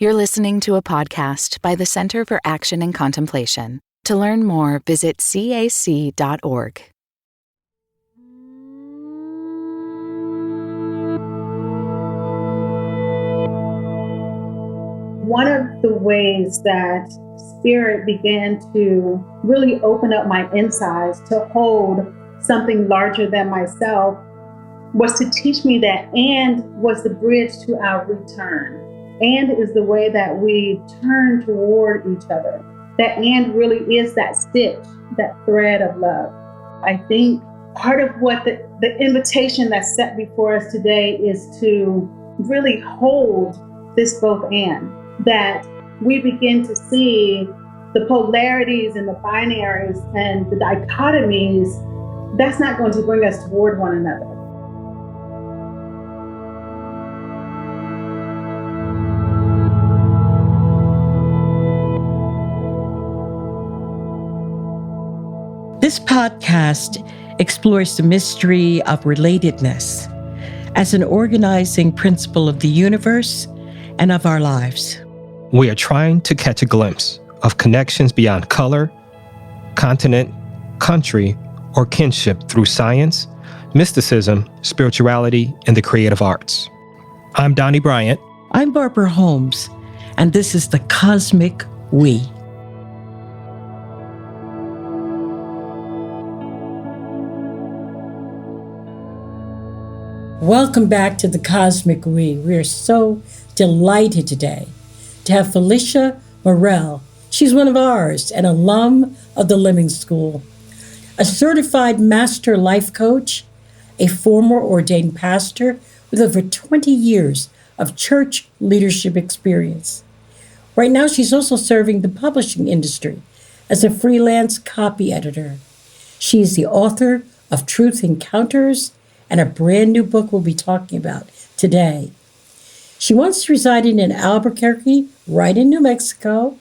You're listening to a podcast by the Center for Action and Contemplation. To learn more, visit cac.org. One of the ways that Spirit began to really open up my insides to hold something larger than myself was to teach me that and was the bridge to our return. And is the way that we turn toward each other. That and really is that stitch, that thread of love. I think part of what the invitation that's set before us today is to really hold this both and. That we begin to see the polarities and the binaries and the dichotomies, that's not going to bring us toward one another. This podcast explores the mystery of relatedness as an organizing principle of the universe and of our lives. We are trying to catch a glimpse of connections beyond color, continent, country, or kinship through science, mysticism, spirituality, and the creative arts. I'm Donny Bryant. I'm Barbara Holmes, and this is The Cosmic We. Welcome back to The Cosmic We. We are so delighted today to have Felicia Murrell. She's one of ours, an alum of the Living School, a certified master life coach, a former ordained pastor with over 20 years of church leadership experience. Right now, she's also serving the publishing industry as a freelance copy editor. She is the author of Truth Encounters and a brand new book we'll be talking about today. She once resided in Albuquerque, right in New Mexico,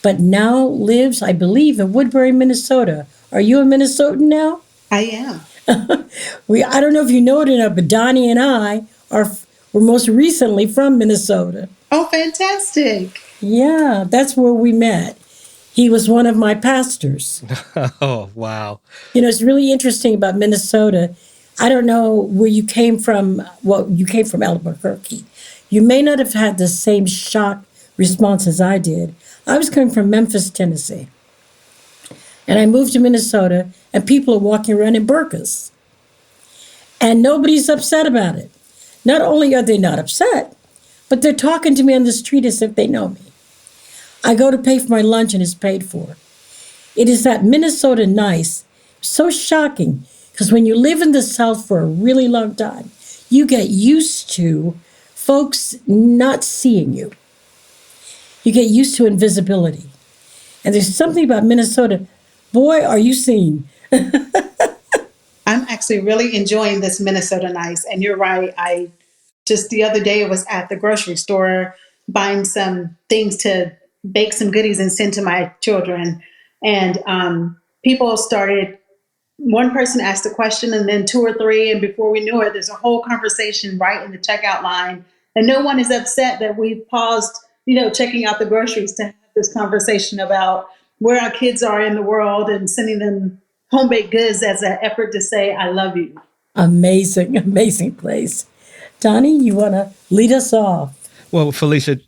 but now lives, I believe, in Woodbury, Minnesota. Are you a Minnesotan now? I am. I don't know if you know it or not, but Donny and I were most recently from Minnesota. Oh, fantastic. Yeah, that's where we met. He was one of my pastors. Oh, wow. You know, it's really interesting about Minnesota. I don't know where you came from. Well, you came from Albuquerque. You may not have had the same shock response as I did. I was coming from Memphis, Tennessee. And I moved to Minnesota, and people are walking around in burqas. And nobody's upset about it. Not only are they not upset, but they're talking to me on the street as if they know me. I go to pay for my lunch, and it's paid for. It is that Minnesota nice, so shocking, because when you live in the South for a really long time, you get used to folks not seeing you. You get used to invisibility. And there's something about Minnesota. Boy, are you seen. I'm actually really enjoying this Minnesota nice. And you're right. I just the other day was at the grocery store buying some things to bake some goodies and send to my children. And people started, one person asked a question and then two or three. And before we knew it, there's a whole conversation right in the checkout line. And no one is upset that we've paused, checking out the groceries to have this conversation about where our kids are in the world and sending them home baked goods as an effort to say, I love you. Amazing, amazing place. Donny, you want to lead us off? Well, Felicia,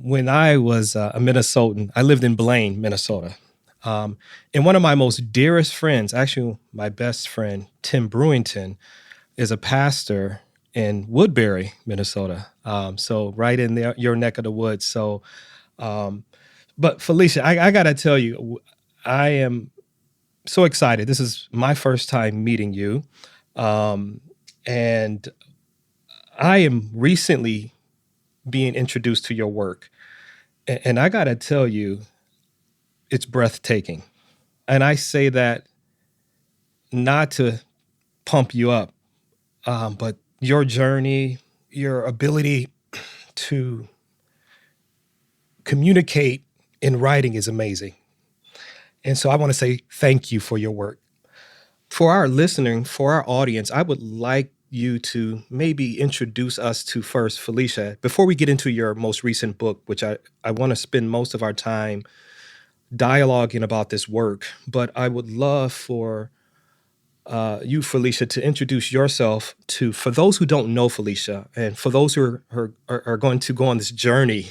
when I was a Minnesotan, I lived in Blaine, Minnesota. And one of my most dearest friends, actually my best friend, Tim Brewington, is a pastor in Woodbury, Minnesota. So right in there, your neck of the woods. So, but Felicia, I got to tell you, I am so excited. This is my first time meeting you. And I am recently being introduced to your work. And I got to tell you, it's breathtaking. And I say that not to pump you up, but your journey, your ability to communicate in writing is amazing. And so I want to say thank you for your work. For our listening, for our audience, I would like you to maybe introduce us to first Felicia before we get into your most recent book, which I want to spend most of our time dialoguing about this work. But I would love for you, Felicia, to introduce yourself to, for those who don't know Felicia, and for those who are going to go on this journey,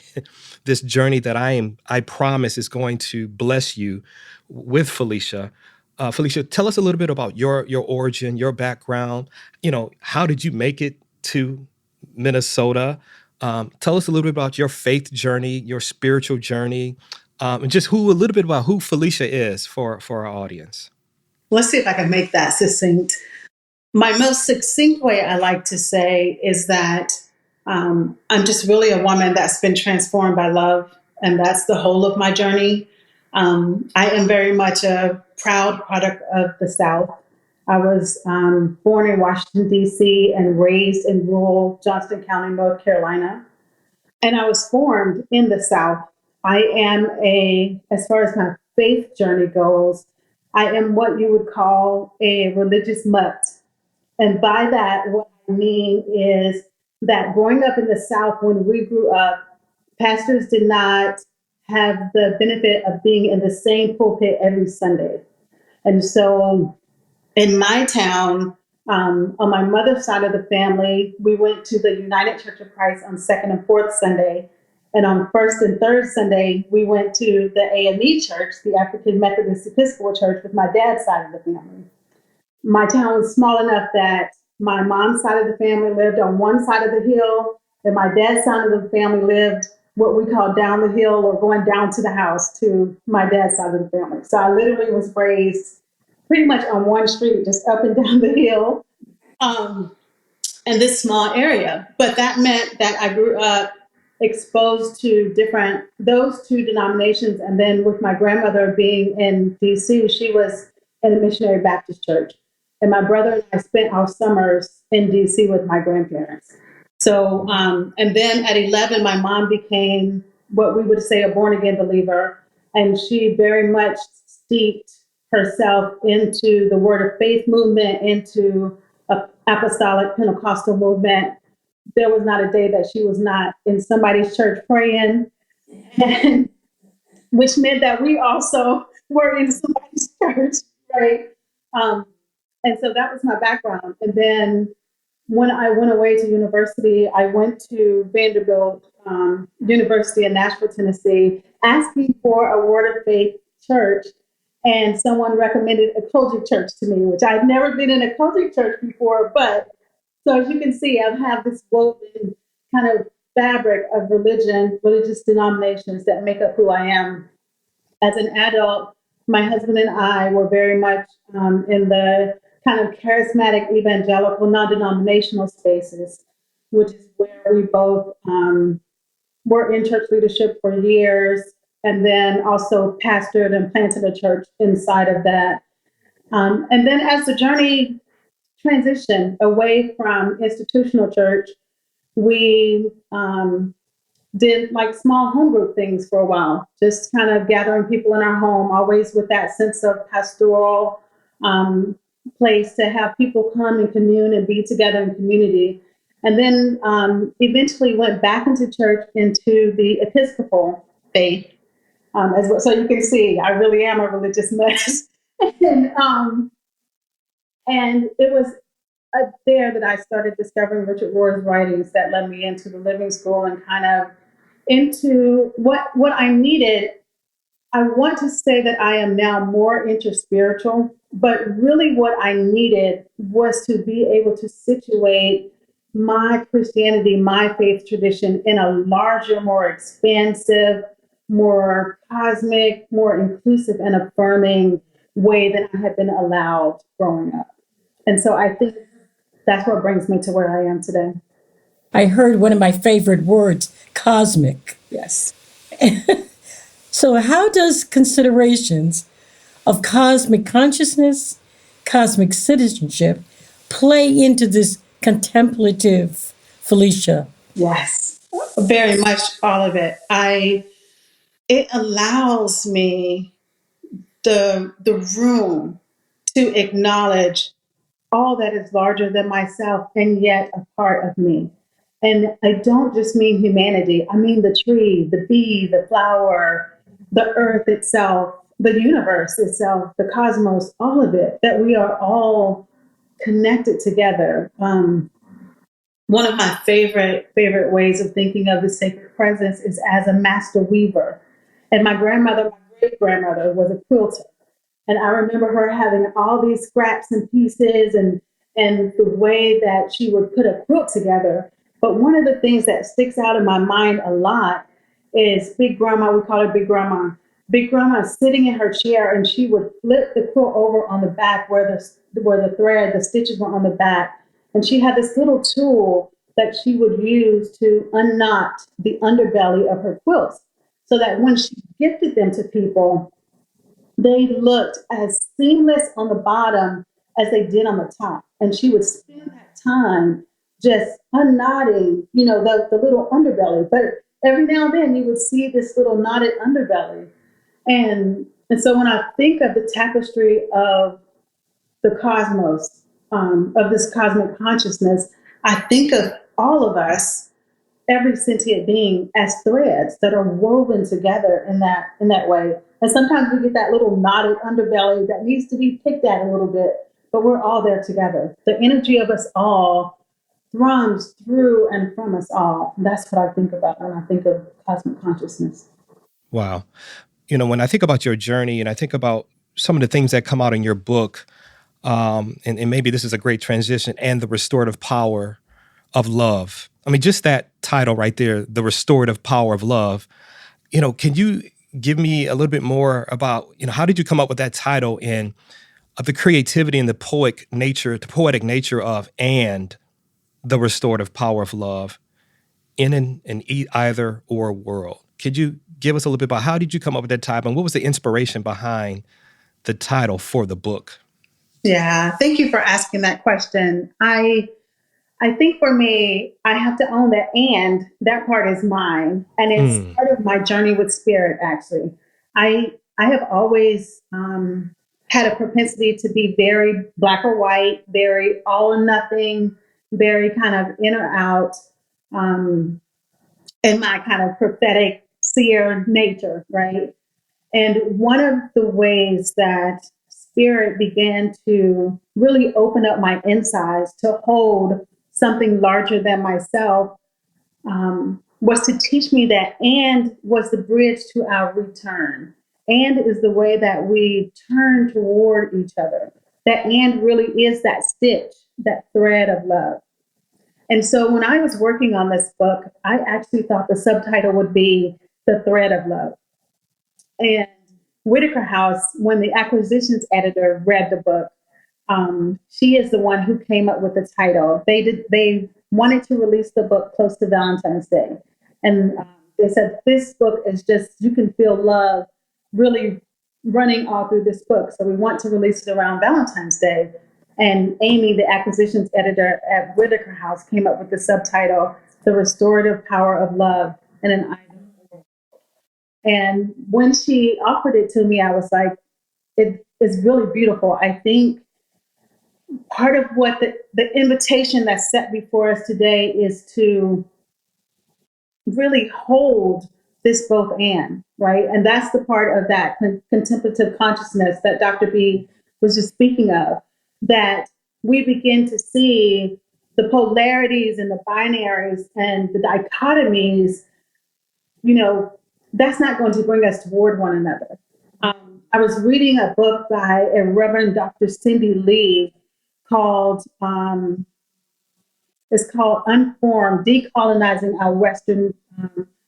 this journey that I promise is going to bless you with Felicia. Felicia, tell us a little bit about your origin, your background. How did you make it to Minnesota? Tell us a little bit about your faith journey, your spiritual journey, and just a little bit about who Felicia is for our audience. Let's see if I can make that succinct. My most succinct way I like to say is that I'm just really a woman that's been transformed by love, and that's the whole of my journey. I am very much a proud product of the South. I was born in Washington, D.C., and raised in rural Johnston County, North Carolina. And I was formed in the South. I am as far as my faith journey goes, I am what you would call a religious mutt. And by that, what I mean is that growing up in the South, when we grew up, pastors did not have the benefit of being in the same pulpit every Sunday. And so in my town, on my mother's side of the family, we went to the United Church of Christ on second and fourth Sunday. And on first and third Sunday, we went to the AME Church, the African Methodist Episcopal Church, with my dad's side of the family. My town was small enough that my mom's side of the family lived on one side of the hill, and my dad's side of the family lived what we call down the hill, or going down to the house to my dad's side of the family. So I literally was raised pretty much on one street, just up and down the hill, in this small area. But that meant that I grew up exposed to those two denominations. And then with my grandmother being in DC, she was in a missionary Baptist church. And my brother and I spent our summers in DC with my grandparents. So, and then at 11, my mom became what we would say a born again believer. And she very much steeped herself into the Word of Faith movement, into an apostolic Pentecostal movement. There was not a day that she was not in somebody's church praying, and which meant that we also were in somebody's church, right? And so that was my background. And then when I went away to university, I went to Vanderbilt University in Nashville, Tennessee, asking for a Word of Faith church. And someone recommended a Kojic church to me, which I'd never been in a Kojic church before. But so as you can see, I have this woven kind of fabric of religious denominations that make up who I am. As an adult, my husband and I were very much in the kind of charismatic, evangelical, non-denominational spaces, which is where we both were in church leadership for years, and then also pastored and planted a church inside of that. And then as the journey transitioned away from institutional church, we did like small home group things for a while, just kind of gathering people in our home, always with that sense of pastoral place to have people come and commune and be together in community. And then eventually went back into church, into the Episcopal faith. As well. So you can see, I really am a religious mess. and it was there that I started discovering Richard Rohr's writings that led me into the Living School and kind of into what I needed. I want to say that I am now more interspiritual, but really what I needed was to be able to situate my Christianity, my faith tradition in a larger, more expansive, more cosmic, more inclusive and affirming way than I had been allowed growing up. And so I think that's what brings me to where I am today. I heard one of my favorite words, cosmic. Yes. So how does considerations of cosmic consciousness, cosmic citizenship, play into this contemplative Felicia? Yes, very much all of it. It allows me the room to acknowledge all that is larger than myself and yet a part of me. And I don't just mean humanity, I mean the tree, the bee, the flower, the earth itself, the universe itself, the cosmos, all of it, that we are all connected together. One of my favorite ways of thinking of the sacred presence is as a master weaver. And my grandmother, my great grandmother, was a quilter. And I remember her having all these scraps and pieces and the way that she would put a quilt together. But one of the things that sticks out in my mind a lot is Big Grandma, we call her Big Grandma. Big Grandma is sitting in her chair and she would flip the quilt over on the back where the thread, the stitches were on the back. And she had this little tool that she would use to unknot the underbelly of her quilts so that when she gifted them to people, they looked as seamless on the bottom as they did on the top. And she would spend that time just unknotting, the little underbelly. But every now and then you would see this little knotted underbelly. And so when I think of the tapestry of the cosmos, of this cosmic consciousness, I think of all of us, every sentient being, as threads that are woven together in that way. And sometimes we get that little knotted underbelly that needs to be picked at a little bit, but we're all there together. The energy of us all thrums through and from us all. And that's what I think about when I think of cosmic consciousness. Wow. When I think about your journey and I think about some of the things that come out in your book, and maybe this is a great transition, and the restorative power of love. I mean, just that title right there, the restorative power of love. Can you give me a little bit more about, how did you come up with that title and of the creativity and the poetic nature of and the restorative power of love in an either or world? Could you give us a little bit about how did you come up with that title and what was the inspiration behind the title for the book? Yeah, thank you for asking that question. I think for me, I have to own that part is mine. And it's part of my journey with spirit, actually. I have always had a propensity to be very black or white, very all or nothing, very kind of in or out, in my kind of prophetic seer nature, right? And one of the ways that spirit began to really open up my insides to hold something larger than myself was to teach me that and was the bridge to our return. And is the way that we turn toward each other. That and really is that stitch, that thread of love. And so when I was working on this book, I actually thought the subtitle would be The Thread of Love. And Whitaker House, when the acquisitions editor read the book, she is the one who came up with the title. They wanted to release the book close to Valentine's Day. And they said, this book is just, you can feel love really running all through this book. So we want to release it around Valentine's Day. And Amy, the acquisitions editor at Whitaker House, came up with the subtitle, The Restorative Power of Love in an Ideal. And when she offered it to me, I was like, it is really beautiful. I think part of what the invitation that's set before us today is to really hold this both and, right? And that's the part of that contemplative consciousness that Dr. B was just speaking of, that we begin to see the polarities and the binaries and the dichotomies, that's not going to bring us toward one another. I was reading a book by a Reverend Dr. Cindy Lee called Unformed, Decolonizing Our Western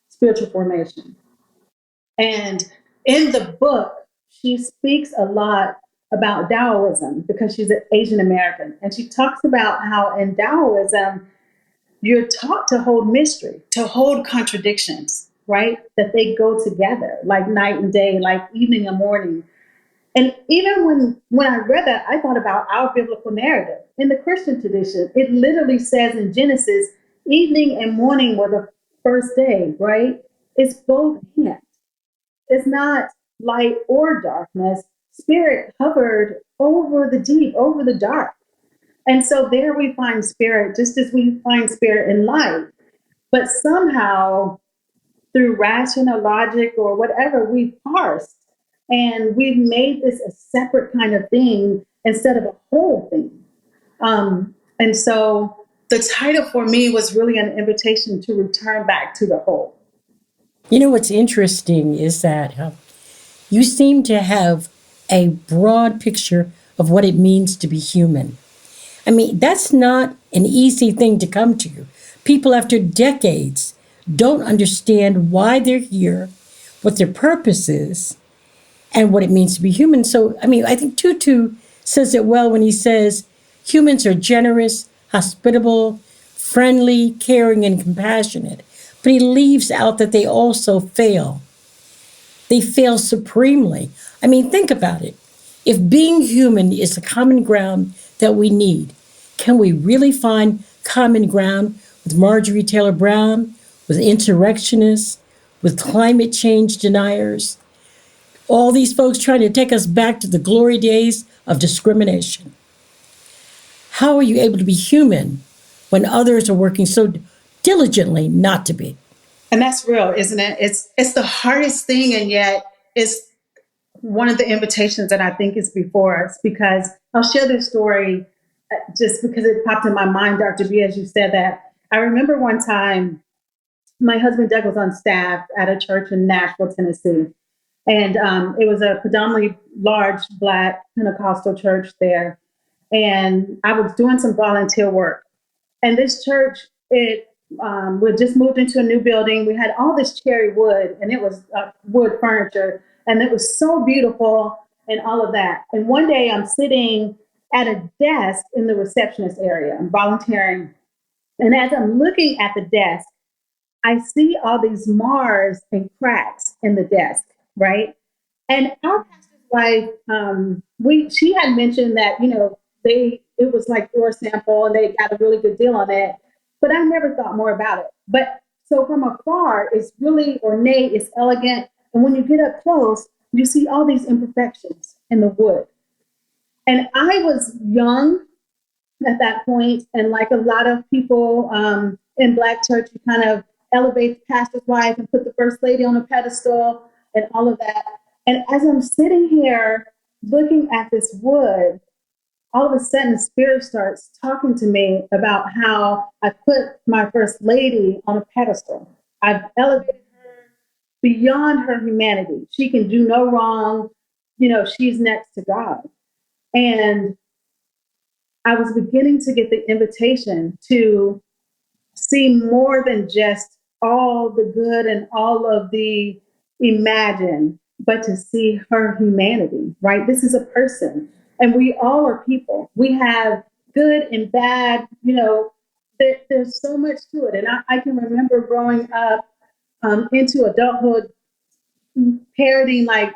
Spiritual Formation. And in the book, she speaks a lot about Taoism because she's an Asian American. And she talks about how in Taoism, you're taught to hold mystery, to hold contradictions, right? That they go together like night and day, like evening and morning. And even when I read that, I thought about our biblical narrative. In the Christian tradition, it literally says in Genesis, evening and morning were the first day, right? It's both and. It's not light or darkness. Spirit hovered over the deep, over the dark. And so there we find spirit, just as we find spirit in life. But somehow, through rational logic or whatever, we've parsed and we've made this a separate kind of thing instead of a whole thing. And so the title for me was really an invitation to return back to the whole. You know what's interesting is that you seem to have a broad picture of what it means to be human. I mean, that's not an easy thing to come to. People after decades don't understand why they're here, what their purpose is, and what it means to be human. So, I mean, I think Tutu says it well when he says humans are generous, hospitable, friendly, caring, and compassionate. But he leaves out that they also fail. They fail supremely. I mean, think about it. If being human is the common ground that we need, can we really find common ground with Marjorie Taylor Brown, with insurrectionists, with climate change deniers? All these folks trying to take us back to the glory days of discrimination. How are you able to be human when others are working so diligently not to be? And that's real, isn't it? It's the hardest thing, and yet it's one of the invitations that I think is before us, because I'll share this story just because it popped in my mind, Dr. B, as you said that. I remember one time my husband Doug was on staff at a church in Nashville, Tennessee. And it was a predominantly large Black Pentecostal church there. And I was doing some volunteer work. And this church, we just moved into a new building. We had all this cherry wood, and it was wood furniture. And it was so beautiful and all of that. And one day I'm sitting at a desk in the receptionist area. I'm volunteering. And as I'm looking at the desk, I see all these mars and cracks in the desk, right? And our pastor's wife, she had mentioned that, it was like door sample and they got a really good deal on it. But I never thought more about it. But so from afar, it's really ornate, it's elegant. And when you get up close, you see all these imperfections in the wood. And I was young at that point, and like a lot of people in Black church, you kind of elevate the pastor's wife and put the first lady on a pedestal and all of that. And as I'm sitting here looking at this wood, all of a sudden the Spirit starts talking to me about how I put my first lady on a pedestal. I've elevated her beyond her humanity. She can do no wrong. She's next to God. And I was beginning to get the invitation to see more than just all the good and all of the imagined, but to see her humanity, right? This is a person, and we all are people. We have good and bad, there's so much to it. And I can remember growing up into adulthood parroting I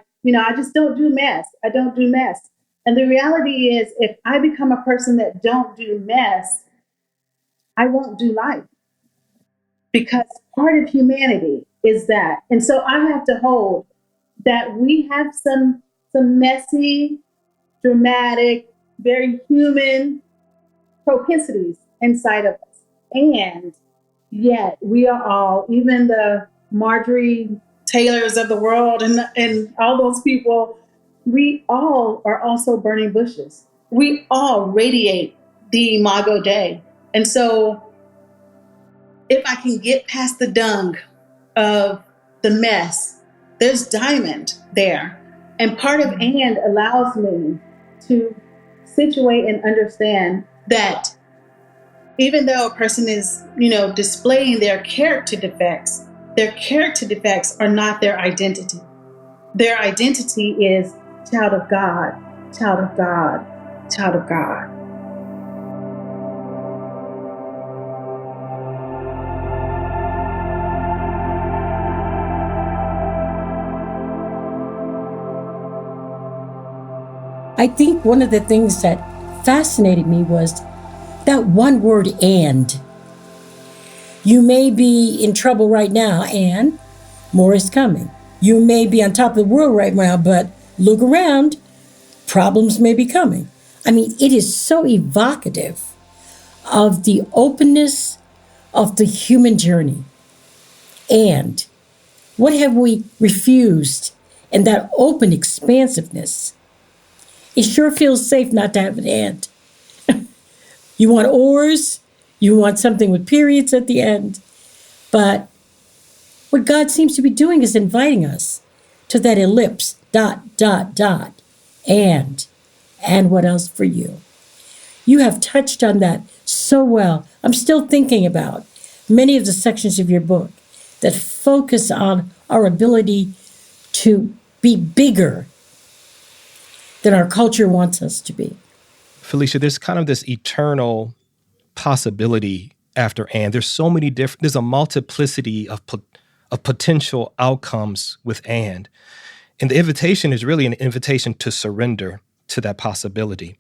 just don't do mess. I don't do mess. And the reality is, if I become a person that don't do mess, I won't do life, because part of humanity is that. And so I have to hold that we have some messy, dramatic, very human propensities inside of us. And yet we are all, even the Marjorie Taylors of the world and all those people, we all are also burning bushes. We all radiate the Imago Dei. And so if I can get past the dung of the mess, there's diamond there. And part of and allows me to situate and understand that even though a person is, displaying their character defects are not their identity. Their identity is child of God, child of God, child of God. I think one of the things that fascinated me was that one word, and. You may be in trouble right now, and more is coming. You may be on top of the world right now, but look around, problems may be coming. I mean, it is so evocative of the openness of the human journey. And what have we refused in that open expansiveness? It sure feels safe not to have an and. You want oars, you want something with periods at the end. But what God seems to be doing is inviting us to that ellipse, dot, dot, dot, and what else for you? You have touched on that so well. I'm still thinking about many of the sections of your book that focus on our ability to be bigger than our culture wants us to be. Felicia, there's kind of this eternal possibility after and. There's so many different, there's a multiplicity of potential outcomes with and. And the invitation is really an invitation to surrender to that possibility.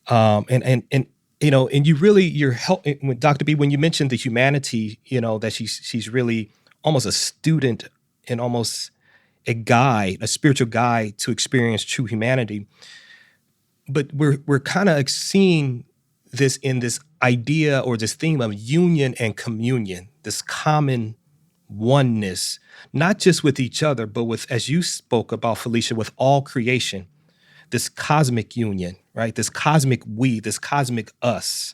And you know, and you really, you're helping, Dr. B, when you mentioned the humanity, you know, that she's really almost a student and almost a guide, a spiritual guide to experience true humanity. But we're kind of seeing this in this idea or this theme of union and communion, this common oneness, not just with each other, but with, as you spoke about, Felicia, with all creation, this cosmic union, right? This cosmic we, this cosmic us.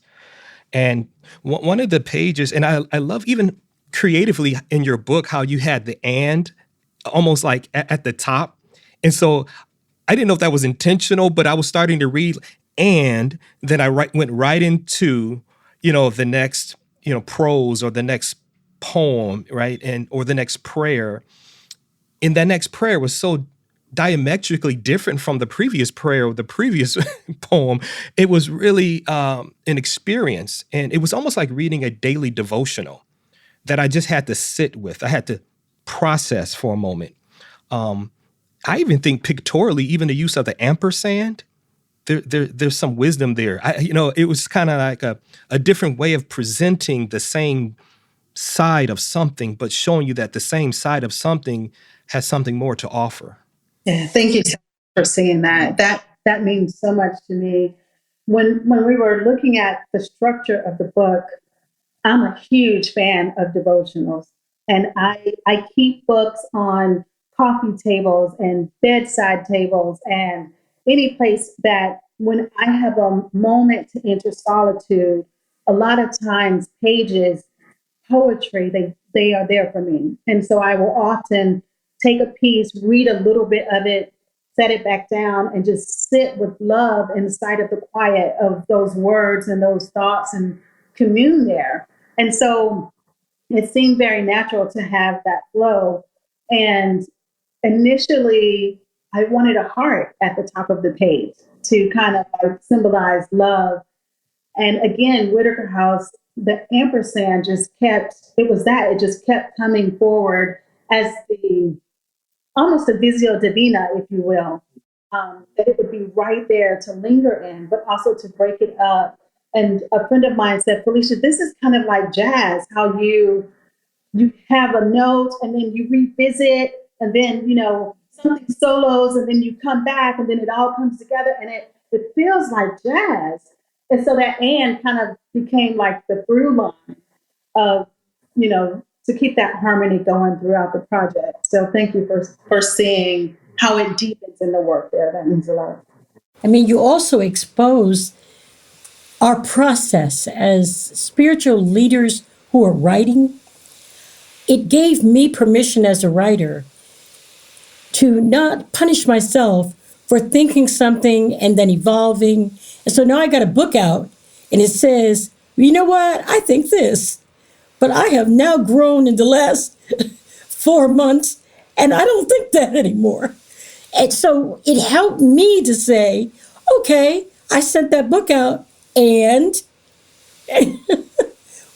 And one of the pages, and I love even creatively in your book, how you had the and almost like at the top. And so I didn't know if that was intentional, but I was starting to read, and then I went right into, you know, the next, you know, prose or the next poem, right? And, or the next prayer. And that next prayer was so diametrically different from the previous prayer or the previous poem. It was really an experience. And it was almost like reading a daily devotional that I just had to sit with. I had to process for a moment. I even think pictorially, even the use of the ampersand, there's some wisdom there. You know, it was kind of like a different way of presenting the same side of something, but showing you that the same side of something has something more to offer. Yeah, thank you so much for saying that. That means so much to me. When we were looking at the structure of the book, I'm a huge fan of devotionals, and I keep books on coffee tables and bedside tables and any place that when I have a moment to enter solitude, a lot of times pages, poetry, they are there for me. And so I will often take a piece, read a little bit of it, set it back down, and just sit with love inside of the quiet of those words and those thoughts and commune there. And so it seemed very natural to have that flow. And initially, I wanted a heart at the top of the page to kind of like symbolize love. And again, Whitaker House, the ampersand just kept, it just kept coming forward as the almost a visio divina, if you will, that it would be right there to linger in, but also to break it up. And a friend of mine said, Felicia, this is kind of like jazz, how you have a note and then you revisit and then, you know, something solos and then you come back and then it all comes together and it feels like jazz. And so that and kind of became like the through line of, you know, to keep that harmony going throughout the project. So thank you for seeing how it deepens in the work there. That means a lot. I mean, you also expose our process as spiritual leaders who are writing. It gave me permission as a writer to not punish myself for thinking something and then evolving. And so now I got a book out and it says, you know what? I think this, but I have now grown in the last 4 months and I don't think that anymore. And so it helped me to say, okay, I sent that book out and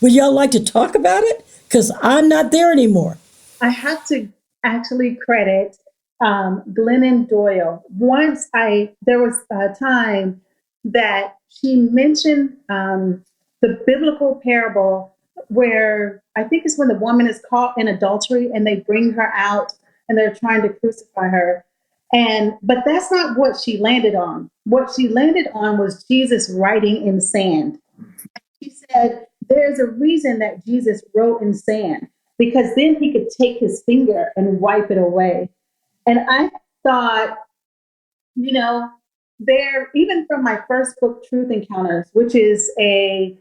would y'all like to talk about it? Because I'm not there anymore. I have to actually credit Glennon Doyle. There was a time that she mentioned the biblical parable where I think it's when the woman is caught in adultery and they bring her out and they're trying to crucify her. But that's not what she landed on. What she landed on was Jesus writing in sand. She said, there's a reason that Jesus wrote in sand, because then he could take his finger and wipe it away. And I thought, you know, there, even from my first book, Truth Encounters, which is a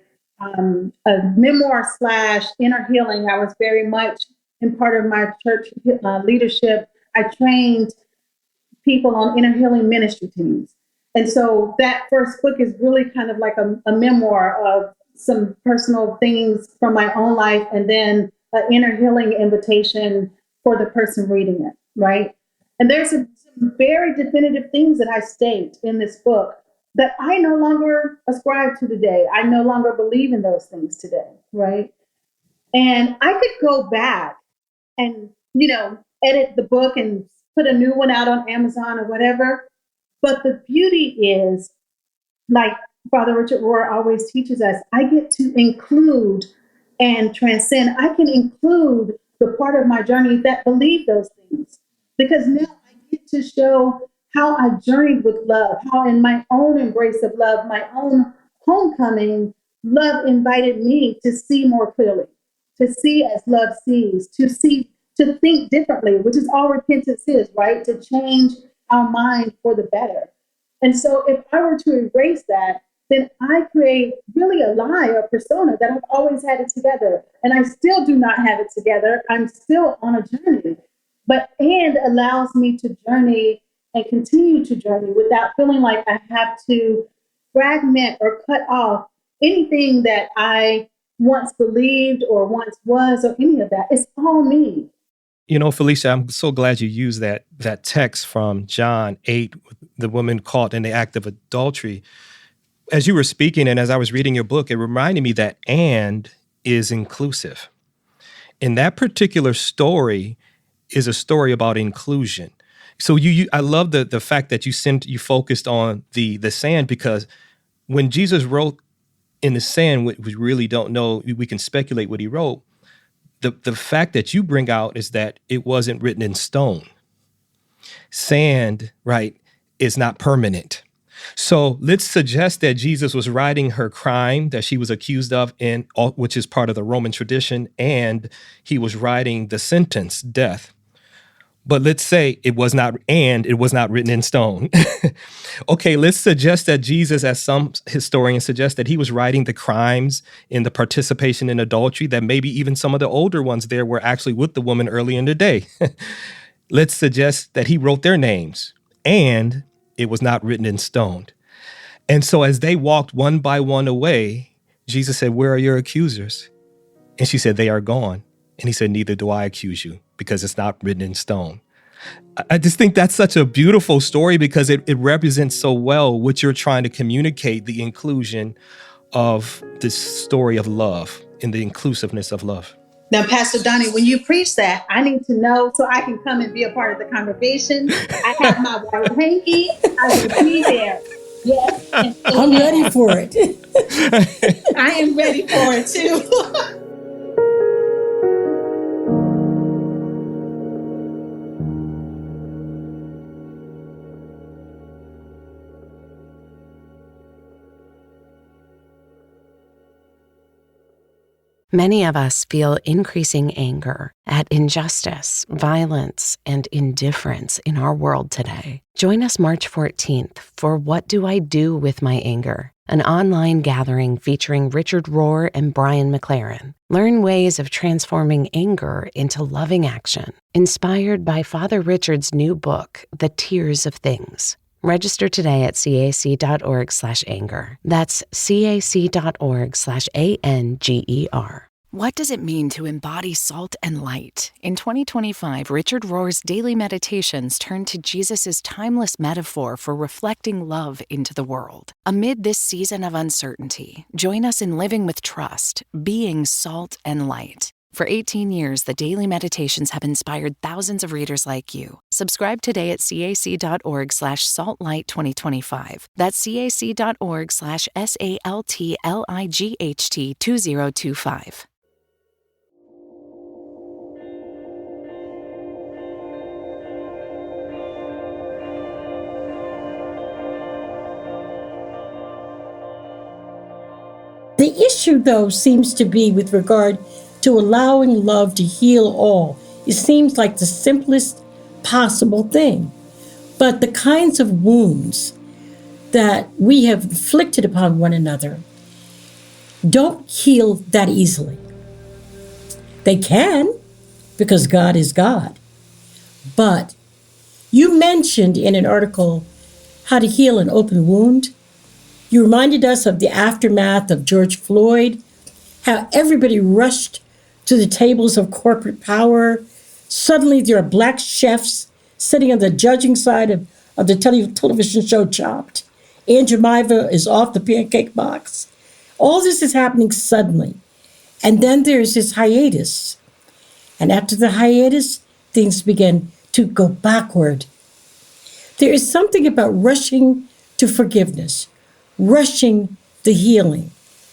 memoir slash inner healing, I was very much in part of my church leadership. I trained people on inner healing ministry teams. And so that first book is really kind of like a memoir of some personal things from my own life, and then an inner healing invitation for the person reading it, right? And there's some very definitive things that I state in this book that I no longer ascribe to today. I no longer believe in those things today, right? And I could go back and, edit the book and put a new one out on Amazon or whatever. But the beauty is, like Father Richard Rohr always teaches us, I get to include and transcend. I can include the part of my journey that believe those things, because now I get to show how I journeyed with love, how in my own embrace of love, my own homecoming, love invited me to see more clearly, to see as love sees, to think differently, which is all repentance is, right? To change our mind for the better. And so if I were to erase that, then I create really a lie or persona that I've always had it together. And I still do not have it together. I'm still on a journey, and allows me to journey and continue to journey without feeling like I have to fragment or cut off anything that I once believed or once was, or any of that. It's all me. Felicia, I'm so glad you used that text from John 8, the woman caught in the act of adultery. As you were speaking and as I was reading your book, it reminded me that "and" is inclusive. And that particular story is a story about inclusion. So I love the fact that you focused on the sand, because when Jesus wrote in the sand, we really don't know, we can speculate what he wrote. The fact that you bring out is that it wasn't written in stone. Sand, right, is not permanent. So let's suggest that Jesus was writing her crime that she was accused of, which is part of the Roman tradition, and he was writing the sentence, death. But let's say it was not written in stone. Okay, let's suggest that Jesus, as some historians suggest, that he was writing the crimes in the participation in adultery, that maybe even some of the older ones there were actually with the woman early in the day. Let's suggest that he wrote their names, and it was not written in stone. And so as they walked one by one away, Jesus said, "Where are your accusers?" And she said, "They are gone." And he said, "Neither do I accuse you, because it's not written in stone." I just think that's such a beautiful story, because it represents so well what you're trying to communicate, the inclusion of this story of love and the inclusiveness of love. Now, Pastor Donny, when you preach that, I need to know so I can come and be a part of the conversation. I have my white hanky. I will be there. Yes. I'm ready for it. I am ready for it too. Many of us feel increasing anger at injustice, violence, and indifference in our world today. Join us March 14th for What Do I Do With My Anger? An online gathering featuring Richard Rohr and Brian McLaren. Learn ways of transforming anger into loving action, inspired by Father Richard's new book, The Tears of Things. Register today at cac.org/anger. That's cac.org/ANGER. What does it mean to embody salt and light? In 2025, Richard Rohr's daily meditations turn to Jesus' timeless metaphor for reflecting love into the world. Amid this season of uncertainty, join us in living with trust, being salt and light. For 18 years, the daily meditations have inspired thousands of readers like you. Subscribe today at cac.org/saltlight2025. That's cac.org/SALTLIGHT2025. issue, though, seems to be with regard to allowing love to heal all. It seems like the simplest possible thing. But the kinds of wounds that we have inflicted upon one another don't heal that easily. They can, because God is God. But you mentioned in an article how to heal an open wound. You reminded us of the aftermath of George Floyd, how everybody rushed to the tables of corporate power. Suddenly, there are black chefs sitting on the judging side of the television show Chopped. Aunt Jemima is off the pancake box. All this is happening suddenly. And then there's this hiatus. And after the hiatus, things begin to go backward. There is something about rushing to forgiveness, rushing the healing,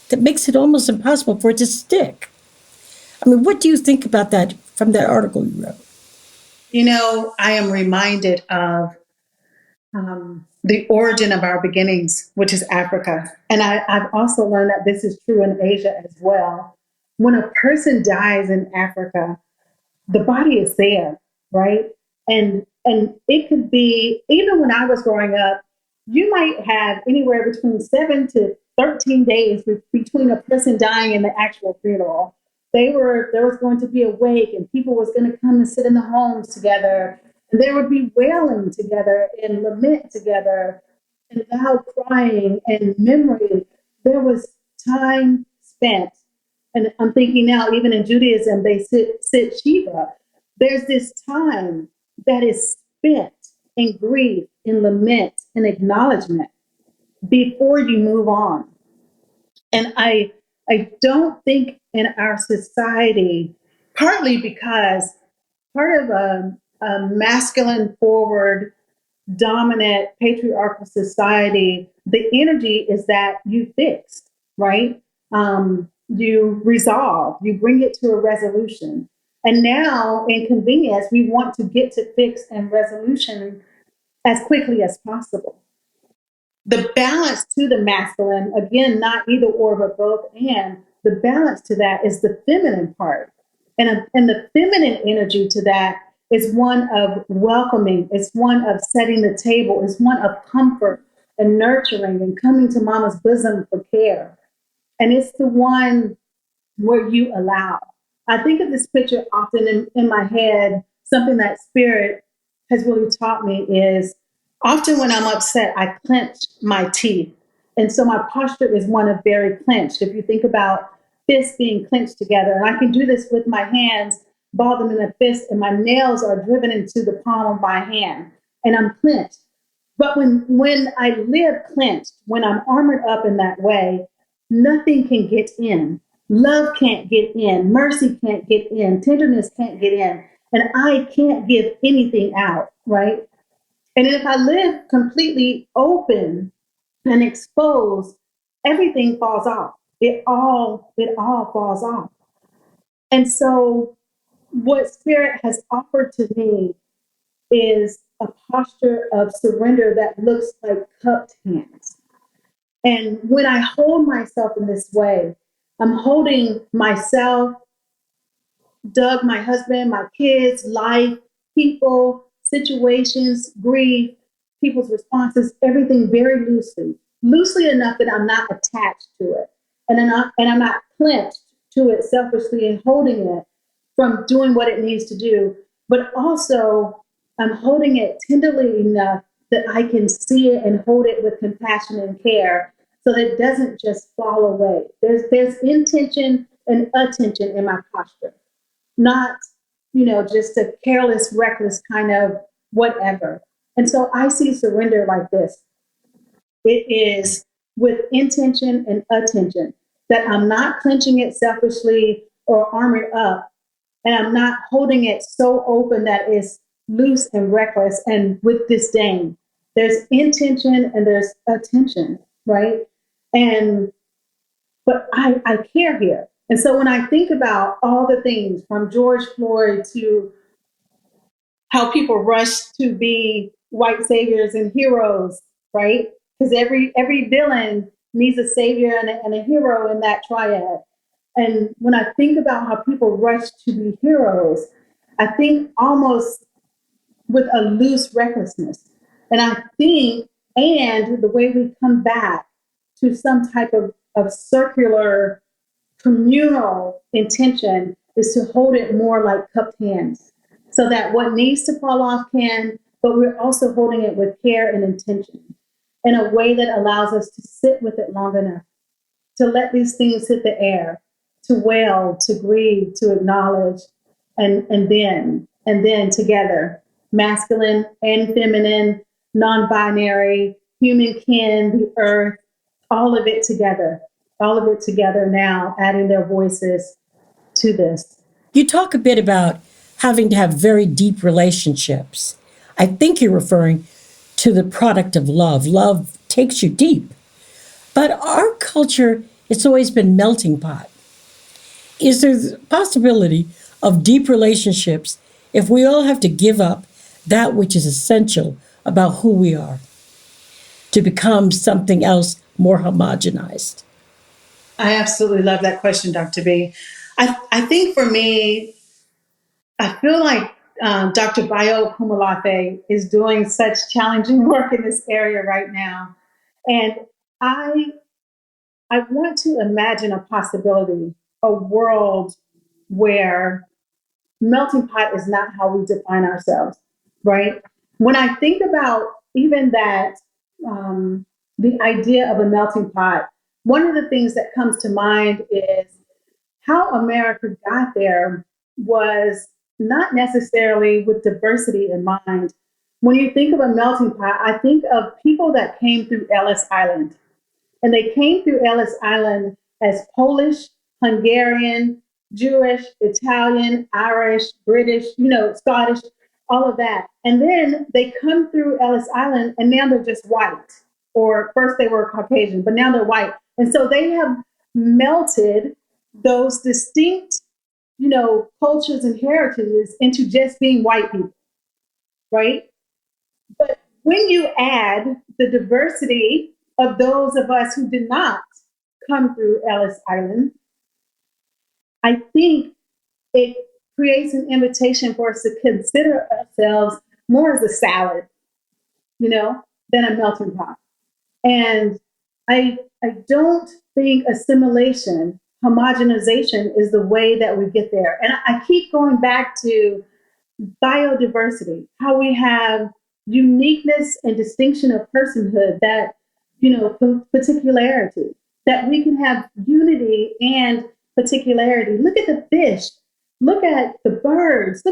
that makes it almost impossible for it to stick. I mean, what do you think about that from that article you wrote? I am reminded of the origin of our beginnings, which is Africa. And I've also learned that this is true in Asia as well. When a person dies in Africa, the body is there, right? And it could be, even when I was growing up, you might have anywhere between 7 to 13 days between a person dying and the actual funeral. There was going to be a wake, and people was going to come and sit in the homes together, and there would be wailing together and lament together and loud crying and memory. There was time spent. And I'm thinking now, even in Judaism, they sit Shiva. There's this time that is spent in grief, in lament, in acknowledgement before you move on. And I don't think in our society, partly because part of a masculine forward, dominant, patriarchal society, the energy is that you fix, right? You resolve, you bring it to a resolution. And now in convenience, we want to get to fix and resolution as quickly as possible. The balance to the masculine, again, not either or, but both, and the balance to that is the feminine part. And the feminine energy to that is one of welcoming, it's one of setting the table, it's one of comfort and nurturing and coming to mama's bosom for care. And it's the one where you allow. I think of this picture often in my head. Something that spirit has really taught me is often when I'm upset, I clench my teeth. And so my posture is one of very clenched. If you think about fists being clenched together, and I can do this with my hands, ball them in a fist, and my nails are driven into the palm of my hand, and I'm clenched. But when I live clenched, when I'm armored up in that way, nothing can get in. Love can't get in. Mercy can't get in. Tenderness can't get in. And I can't give anything out, right? And if I live completely open and exposed, everything falls off. It all falls off. And so what Spirit has offered to me is a posture of surrender that looks like cupped hands. And when I hold myself in this way, I'm holding myself, Doug, my husband, my kids, life, people, situations, grief, people's responses, everything very loosely, loosely enough that I'm not attached to it. And I'm not clenched to it selfishly and holding it from doing what it needs to do. But also, I'm holding it tenderly enough that I can see it and hold it with compassion and care so that it doesn't just fall away. There's intention and attention in my posture, not, just a careless, reckless kind of whatever. And so I see surrender like this. It is with intention and attention, that I'm not clenching it selfishly or armored up, and I'm not holding it so open that it's loose and reckless and with disdain. There's intention and there's attention, right? But I care here. And so when I think about all the things from George Floyd to how people rush to be white saviors and heroes, right? Because every villain, needs a savior and a hero in that triad. And when I think about how people rush to be heroes, I think almost with a loose recklessness. And I think, and the way we come back to some type of circular communal intention is to hold it more like cupped hands so that what needs to fall off can, but we're also holding it with care and intention in a way that allows us to sit with it long enough to let these things hit the air, to wail, to grieve, to acknowledge, and then together, masculine and feminine, non-binary, human kin, the earth, all of it together now, adding their voices to this. You talk a bit about having to have very deep relationships. I think you're referring to the product of love. Love takes you deep. But our culture, it's always been melting pot. Is there the possibility of deep relationships if we all have to give up that which is essential about who we are to become something else more homogenized? I absolutely love that question, Dr. B. I think for me, I feel like Dr. Bayo Kumalafe is doing such challenging work in this area right now. And I I want to imagine a possibility, a world where melting pot is not how we define ourselves, right? When I think about even that, the idea of a melting pot, one of the things that comes to mind is how America got there was not necessarily with diversity in mind. When you think of a melting pot, I think of people that came through Ellis Island. And they came through Ellis Island as Polish, Hungarian, Jewish, Italian, Irish, British, Scottish, all of that. And then they come through Ellis Island and now they're just white. Or first they were Caucasian, but now they're white. And so they have melted those distinct, cultures and heritages into just being white people, right? But when you add the diversity of those of us who did not come through Ellis Island, I think it creates an invitation for us to consider ourselves more as a salad, than a melting pot. And I don't think assimilation, homogenization is the way that we get there. And I keep going back to biodiversity, how we have uniqueness and distinction of personhood, that, particularity, that we can have unity and particularity. Look at the fish, look at the birds,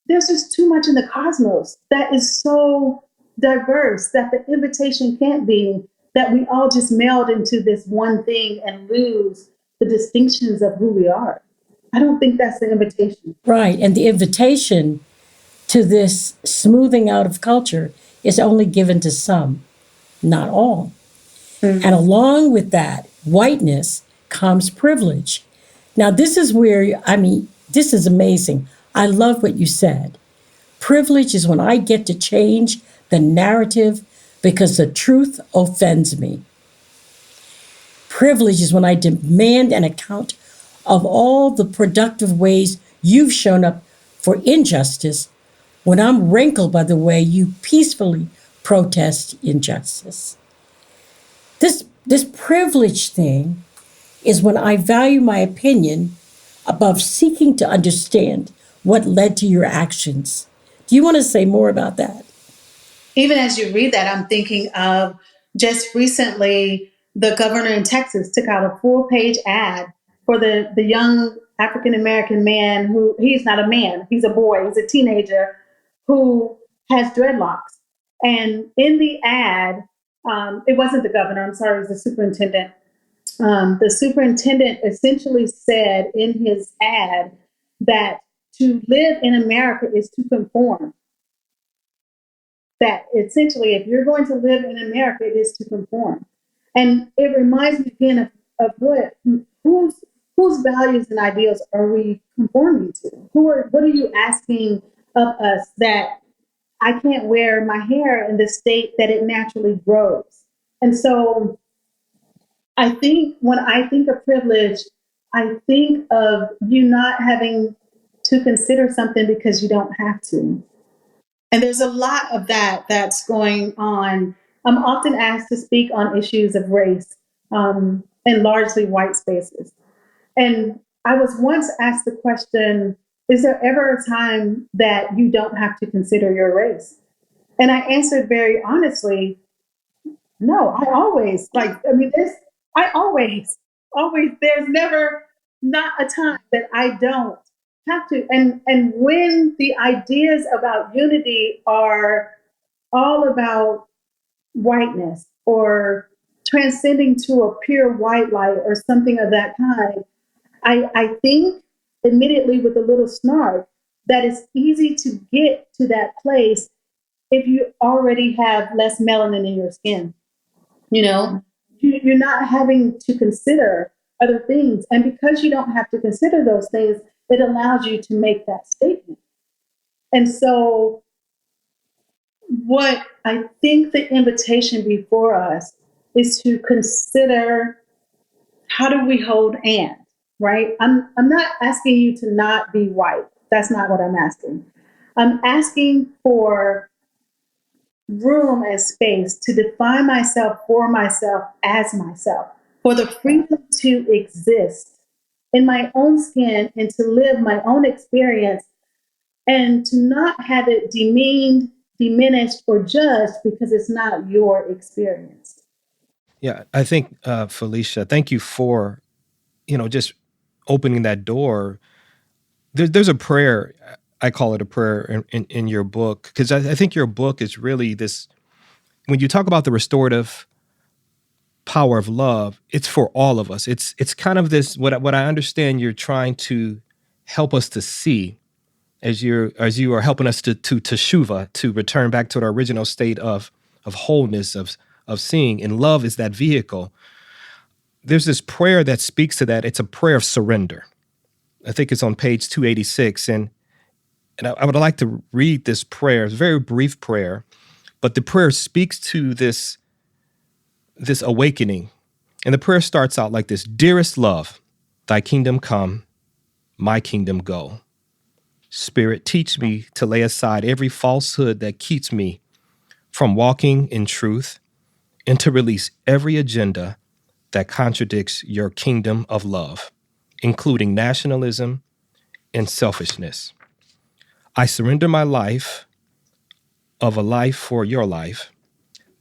there's just too much in the cosmos that is so diverse that the invitation can't be that we all just meld into this one thing and lose the distinctions of who we are. I don't think that's the invitation. Right. And the invitation to this smoothing out of culture is only given to some, not all. Mm-hmm. And along with that whiteness comes privilege. Now, this is where, this is amazing. I love what you said. Privilege is when I get to change the narrative because the truth offends me. Privilege is when I demand an account of all the productive ways you've shown up for injustice when I'm rankled by the way you peacefully protest injustice. This privilege thing is when I value my opinion above seeking to understand what led to your actions. Do you want to say more about that? Even as you read that, I'm thinking of just recently, the governor in Texas took out a full-page ad for the young African-American man who, he's not a man, he's a boy, he's a teenager who has dreadlocks. And in the ad, it wasn't the governor, I'm sorry, it was the superintendent. The superintendent essentially said in his ad that to live in America is to conform. That essentially, if you're going to live in America, it is to conform. And it reminds me again of whose values and ideals are we conforming to? What are you asking of us that I can't wear my hair in the state that it naturally grows? And so I think when I think of privilege, I think of you not having to consider something because you don't have to. And there's a lot of that that's going on. I'm often asked to speak on issues of race in largely white spaces. And I was once asked the question, is there ever a time that you don't have to consider your race? And I answered very honestly, no, I always like, I mean, I always, there's never not a time that I don't have to. And when the ideas about unity are all about whiteness or transcending to a pure white light or something of that kind, I think immediately with a little snark that it's easy to get to that place if you already have less melanin in your skin. You know, you're not having to consider other things. And because you don't have to consider those things, it allows you to make that statement. And so, what I think the invitation before us is to consider, how do we hold and, right? I'm not asking you to not be white. That's not what I'm asking. I'm asking for room and space to define myself for myself as myself, for the freedom to exist in my own skin and to live my own experience and to not have it demeaned, diminished, or judged because it's not your experience. Yeah, I think Felicia, thank you for just opening that door. There's a prayer. I call it a prayer in your book because I think your book is really this. When you talk about the restorative power of love, it's for all of us. It's kind of this what I understand you're trying to help us to see as you are helping us to teshuva, to return back to the original state of wholeness, of seeing. And love is that vehicle. There's this prayer that speaks to that. It's a prayer of surrender. I think it's on page 286. And I would like to read this prayer. It's a very brief prayer, but the prayer speaks to this awakening. And the prayer starts out like this: Dearest love, thy kingdom come, my kingdom go. Spirit, teach me to lay aside every falsehood that keeps me from walking in truth and to release every agenda that contradicts your kingdom of love, including nationalism and selfishness. I surrender my life of a life for your life,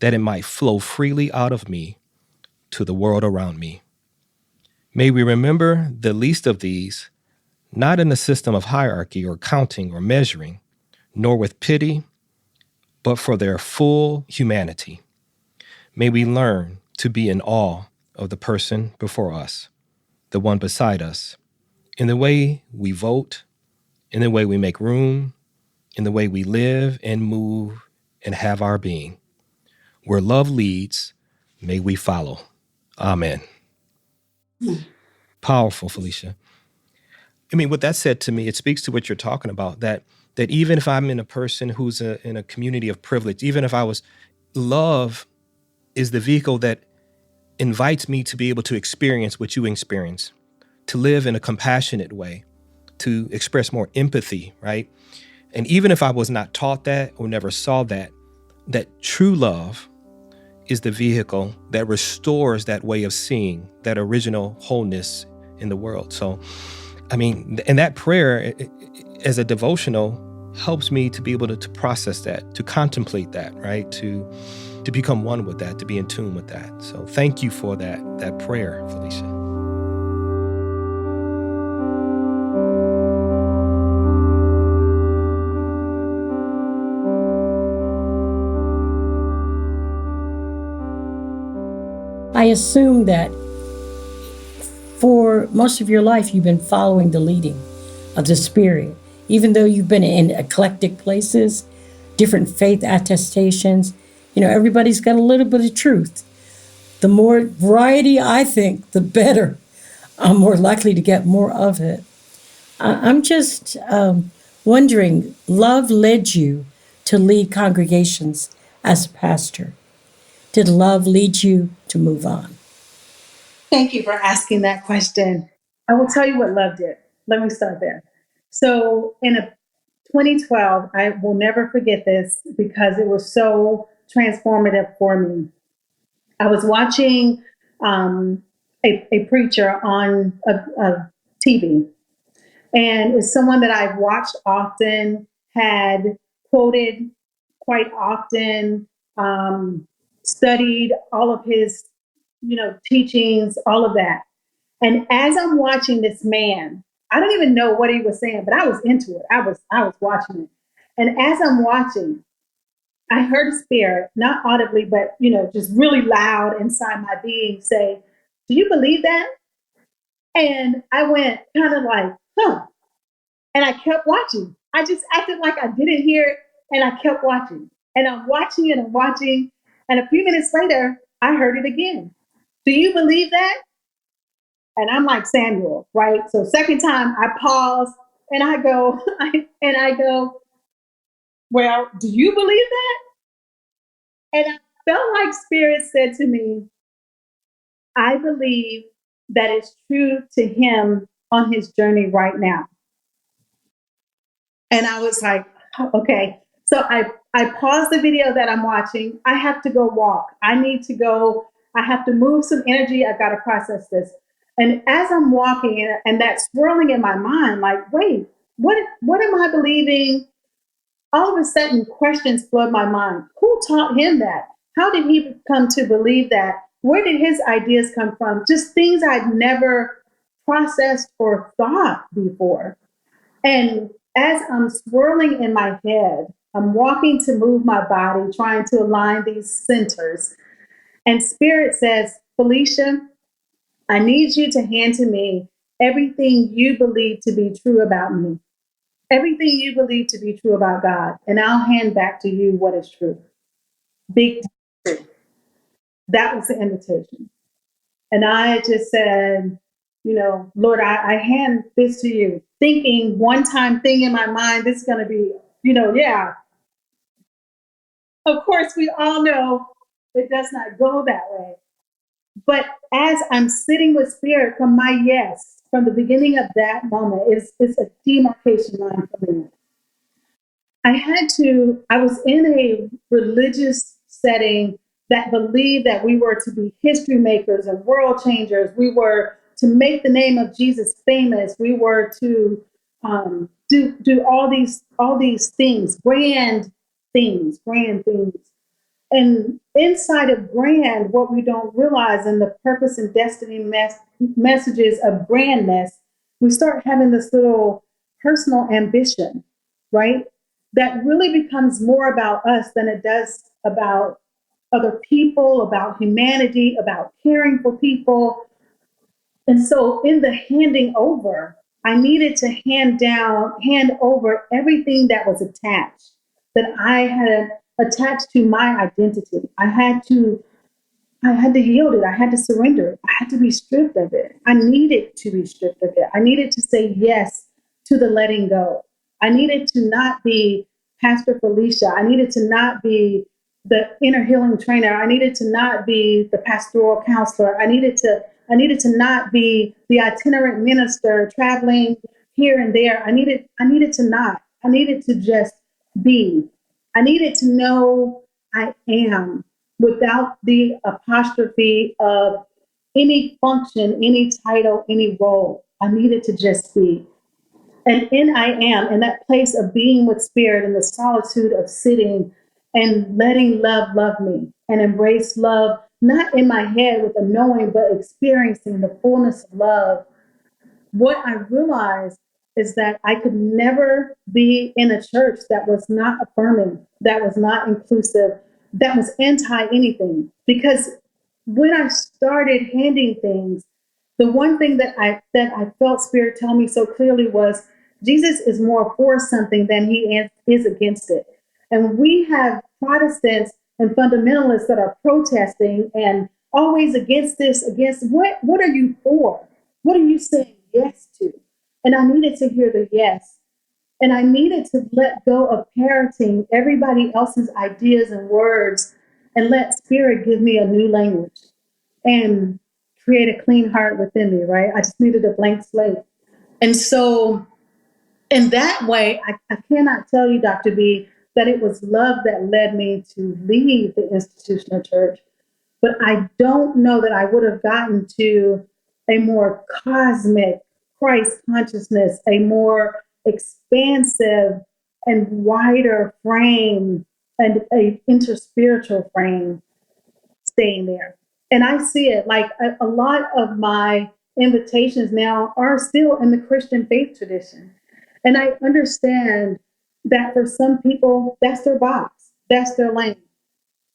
that it might flow freely out of me to the world around me. May we remember the least of these, not in the system of hierarchy or counting or measuring, nor with pity, but for their full humanity. May we learn to be in awe of the person before us, the one beside us, in the way we vote, in the way we make room, in the way we live and move and have our being. Where love leads, may we follow. Amen. Powerful, Felicia. I mean, what that said to me, it speaks to what you're talking about, that even if I'm in a person who's in a community of privilege, even if I was, love is the vehicle that invites me to be able to experience what you experience, to live in a compassionate way, to express more empathy, right? And even if I was not taught that or never saw that true love is the vehicle that restores that way of seeing, that original wholeness in the world. So, I mean, and that prayer as a devotional helps me to be able to process that, to contemplate that, right? To become one with that, to be in tune with that. So thank you for that prayer, Felicia. I assume that for most of your life, you've been following the leading of the Spirit. Even though you've been in eclectic places, different faith attestations, everybody's got a little bit of truth. The more variety, I think, the better. I'm more likely to get more of it. I'm just wondering, love led you to lead congregations as a pastor. Did love lead you to move on? Thank you for asking that question. I will tell you what love did. Let me start there. So in 2012, I will never forget this because it was so transformative for me. I was watching a preacher on a TV, and it's someone that I've watched often, had quoted quite often, studied all of his, teachings, all of that. And as I'm watching this man, I don't even know what he was saying, but I was into it. I was watching it. And as I'm watching, I heard a spirit, not audibly, but just really loud inside my being say, "Do you believe that?" And I went kind of like, huh. And I kept watching. I just acted like I didn't hear it, and I kept watching. And I'm watching and I'm watching. And a few minutes later, I heard it again. "Do you believe that?" And I'm like Samuel, right? So second time I pause and I go, "Well, do you believe that?" And I felt like Spirit said to me, "I believe that it's true to him on his journey right now." And I was like, "Oh, okay." So I paused the video that I'm watching. I have to go walk. I need to go. I have to move some energy. I've got to process this. And as I'm walking and that's swirling in my mind, like, wait, what am I believing? All of a sudden, questions flood my mind. Who taught him that? How did he come to believe that? Where did his ideas come from? Just things I'd never processed or thought before. And as I'm swirling in my head, I'm walking to move my body, trying to align these centers. And Spirit says, "Felicia, I need you to hand to me everything you believe to be true about me, everything you believe to be true about God, and I'll hand back to you what is true." Big truth. That was the invitation. And I just said, "Lord, I hand this to you," thinking one time thing in my mind, this is going to be, yeah. Of course, we all know it does not go that way. But as I'm sitting with Spirit from my yes, from the beginning of that moment, it's a demarcation line for me. I was in a religious setting that believed that we were to be history makers and world changers. We were to make the name of Jesus famous. We were to do all these grand things. And inside of grand, what we don't realize in the purpose and destiny messages of grandness, we start having this little personal ambition, right? That really becomes more about us than it does about other people, about humanity, about caring for people. And so in the handing over, I needed to hand over everything that was attached, that I had attached to my identity. I had to yield it. I had to surrender it. I had to be stripped of it. I needed to be stripped of it. I needed to say yes to the letting go. I needed to not be Pastor Felicia. I needed to not be the inner healing trainer. I needed to not be the pastoral counselor. I needed to not be the itinerant minister traveling here and there. I needed to not. I needed to just be. I needed to know I am without the apostrophe of any function, any title, any role. I needed to just be. And in I am, in that place of being with Spirit, in the solitude of sitting and letting love me and embrace love, not in my head with a knowing, but experiencing the fullness of love. What I realized is that I could never be in a church that was not affirming, that was not inclusive, that was anti anything. Because when I started handing things, the one thing that I felt Spirit tell me so clearly was Jesus is more for something than he is against it. And we have Protestants and fundamentalists that are protesting and always against this, against what are you for? What are you saying yes to? And I needed to hear the yes. And I needed to let go of parroting everybody else's ideas and words and let Spirit give me a new language. And create a clean heart within me, right? I just needed a blank slate. And so in that way, I cannot tell you, Dr. B, that it was love that led me to leave the institutional church. But I don't know that I would have gotten to a more cosmic Christ consciousness, a more expansive and wider frame and a interspiritual frame staying there. And I see it like a lot of my invitations now are still in the Christian faith tradition. And I understand that for some people, that's their box, that's their lane.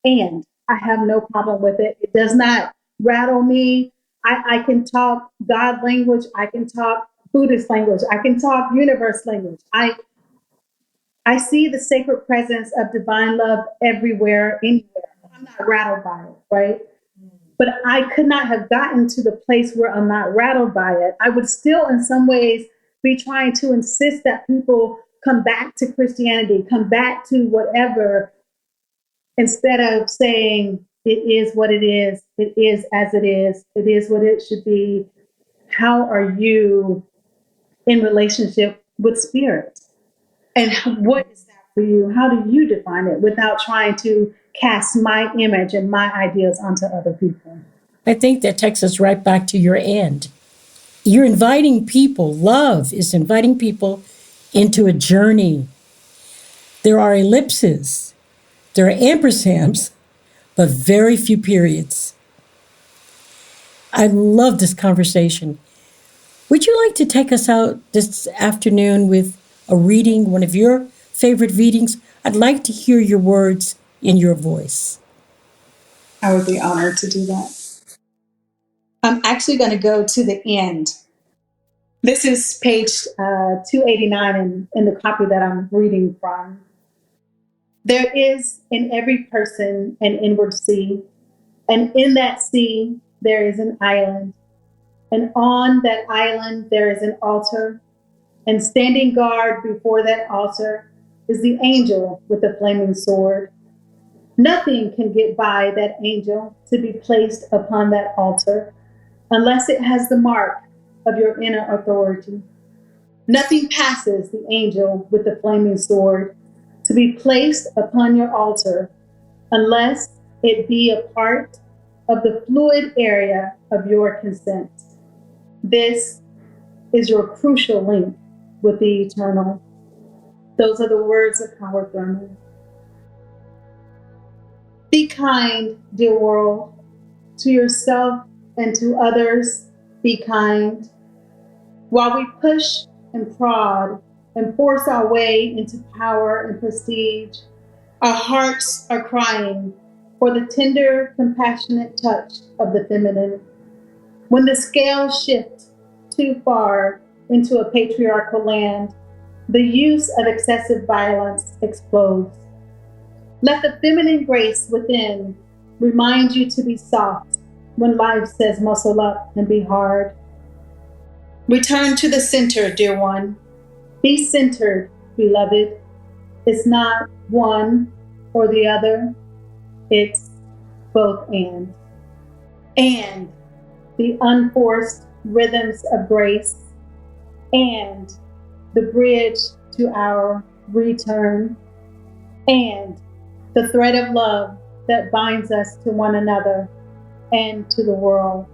And I have no problem with it. It does not rattle me. I can talk God language. I can talk Buddhist language. I can talk universe language. I see the sacred presence of divine love everywhere, anywhere. I'm not rattled by it, right? But I could not have gotten to the place where I'm not rattled by it. I would still, in some ways, be trying to insist that people come back to Christianity, come back to whatever, instead of saying, it is what it is as it is what it should be. How are you in relationship with spirit? And what is that for you? How do you define it without trying to cast my image and my ideas onto other people? I think that takes us right back to your end. You're inviting people, love is inviting people into a journey. There are ellipses, there are ampersands, but very few periods. I love this conversation. Would you like to take us out this afternoon with a reading, one of your favorite readings? I'd like to hear your words in your voice. I would be honored to do that. I'm actually going to go to the end. This is page 289 in the copy that I'm reading from. There is in every person an inward sea, and in that sea there is an island, and on that island there is an altar, and standing guard before that altar is the angel with the flaming sword. Nothing can get by that angel to be placed upon that altar unless it has the mark of your inner authority. Nothing passes the angel with the flaming sword to be placed upon your altar unless it be a part of the fluid area of your consent. This is your crucial link with the eternal. Those are the words of Howard Thurman. Be kind, dear world, to yourself and to others. Be kind. While we push and prod and force our way into power and prestige, our hearts are crying for the tender, compassionate touch of the feminine. When the scales shift too far into a patriarchal land, the use of excessive violence explodes. Let the feminine grace within remind you to be soft when life says muscle up and be hard. Return to the center, dear one. Be centered, beloved. It's not one or the other. It's both and. And the unforced rhythms of grace and the bridge to our return and the thread of love that binds us to one another and to the world.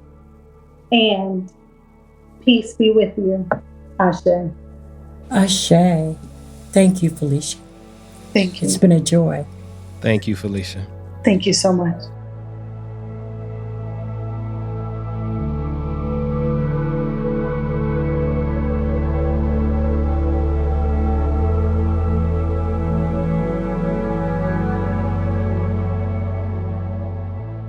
And peace be with you. Ashe. Ashe. Thank you, Felicia. Thank you. It's been a joy. Thank you, Felicia. Thank you so much.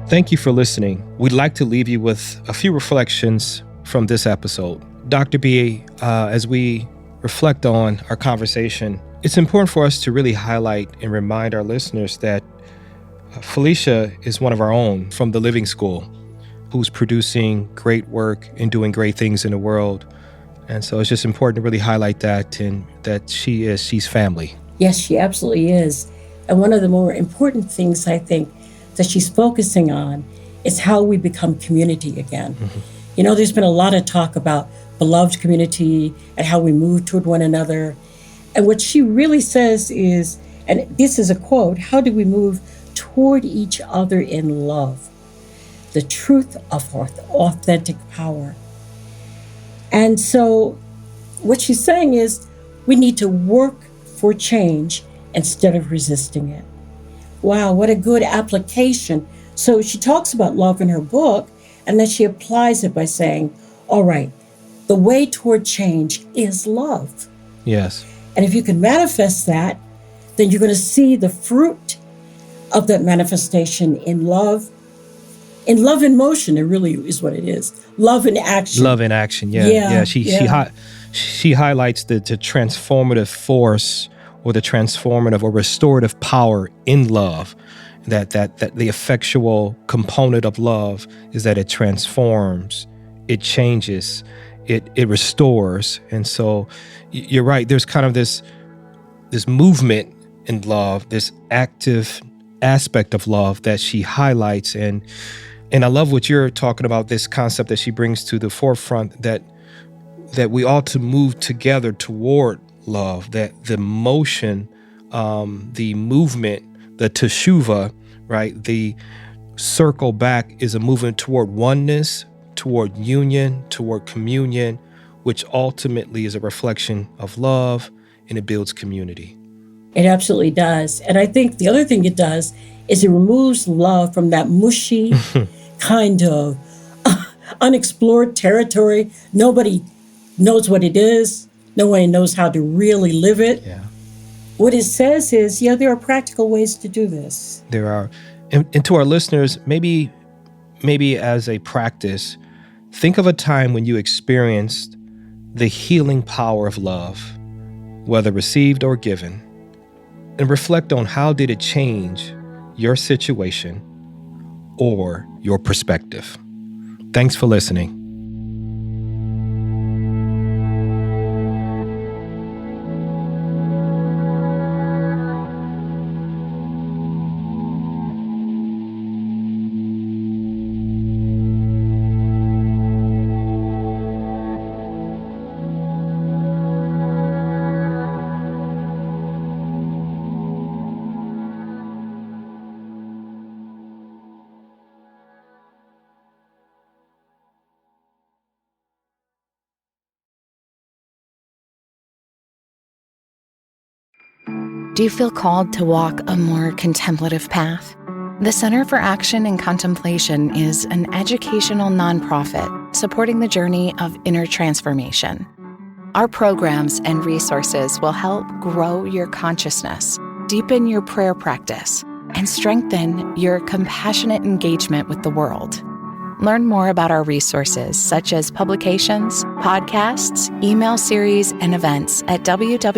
Thank you for listening. We'd like to leave you with a few reflections from this episode. Dr. B, as we reflect on our conversation, it's important for us to really highlight and remind our listeners that Felicia is one of our own from the Living School who's producing great work and doing great things in the world. And so it's just important to really highlight that and that she's family. Yes, she absolutely is. And one of the more important things I think that she's focusing on It's how we become community again. You know, there's been a lot of talk about beloved community and how we move toward one another. And what she really says is, and this is a quote, how do we move toward each other in love? The truth of authentic power. And so what she's saying is we need to work for change instead of resisting it. Wow, what a good application. So she talks about love in her book, and then she applies it by saying, all right, the way toward change is love. Yes. And if you can manifest that, then you're going to see the fruit of that manifestation in love. In love in motion, it really is what it is. Love in action. Love in action, yeah. She highlights the transformative force or the transformative or restorative power in love. That the effectual component of love is that it transforms, it changes, it restores. And so you're right, there's kind of this movement in love, this active aspect of love that she highlights. And I love what you're talking about, this concept that she brings to the forefront, that we ought to move together toward love, that the motion, the movement, the teshuvah, right? The circle back is a movement toward oneness, toward union, toward communion, which ultimately is a reflection of love, and it builds community. It absolutely does. And I think the other thing it does is it removes love from that mushy kind of unexplored territory. Nobody knows what it is. Nobody knows how to really live it. Yeah. What it says is, there are practical ways to do this. There are. And to our listeners, maybe as a practice, think of a time when you experienced the healing power of love, whether received or given, and reflect on how did it change your situation or your perspective. Thanks for listening. Do you feel called to walk a more contemplative path? The Center for Action and Contemplation is an educational nonprofit supporting the journey of inner transformation. Our programs and resources will help grow your consciousness, deepen your prayer practice, and strengthen your compassionate engagement with the world. Learn more about our resources, such as publications, podcasts, email series, and events at www.cac.org.